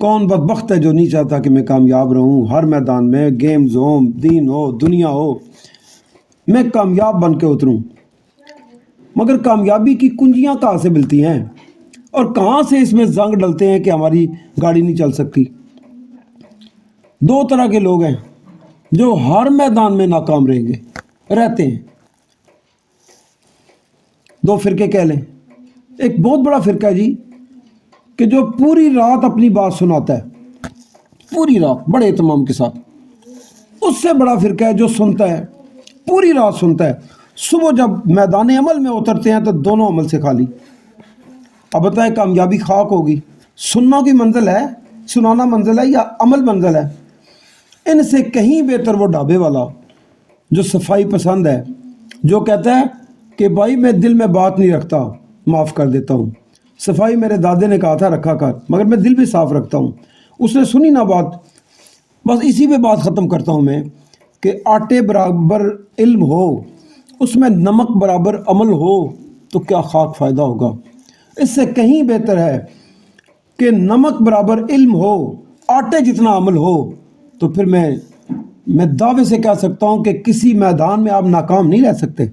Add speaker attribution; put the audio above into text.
Speaker 1: کون بدبخت ہے جو نہیں چاہتا کہ میں کامیاب رہوں؟ ہر میدان میں، گیمز ہوں، دین ہو، دنیا ہو، میں کامیاب بن کے اتروں۔ مگر کامیابی کی کنجیاں کہاں سے ملتی ہیں اور کہاں سے اس میں زنگ ڈلتے ہیں کہ ہماری گاڑی نہیں چل سکتی؟ دو طرح کے لوگ ہیں جو ہر میدان میں ناکام رہتے ہیں۔ دو فرقے کہہ لیں۔ ایک بہت بڑا فرقہ ہے جی کہ جو پوری رات اپنی بات سناتا ہے، پوری رات بڑے اہتمام کے ساتھ۔ اس سے بڑا فرقہ ہے جو سنتا ہے، پوری رات سنتا ہے، صبح جب میدان عمل میں اترتے ہیں تو دونوں عمل سے خالی۔ اب بتائیں کامیابی خاک ہوگی؟ سننا کی منزل ہے، سنانا منزل ہے، یا عمل منزل ہے؟ ان سے کہیں بہتر وہ ڈھابے والا جو صفائی پسند ہے، جو کہتا ہے کہ بھائی میں دل میں بات نہیں رکھتا، معاف کر دیتا ہوں۔ صفائی میرے دادے نے کہا تھا رکھا کر، مگر میں دل بھی صاف رکھتا ہوں۔ اس نے سنی نہ بات، بس اسی پہ بات ختم کرتا ہوں میں کہ آٹے برابر علم ہو، اس میں نمک برابر عمل ہو تو کیا خاک فائدہ ہوگا۔ اس سے کہیں بہتر ہے کہ نمک برابر علم ہو، آٹے جتنا عمل ہو، تو پھر میں دعوے سے کہہ سکتا ہوں کہ کسی میدان میں آپ ناکام نہیں رہ سکتے۔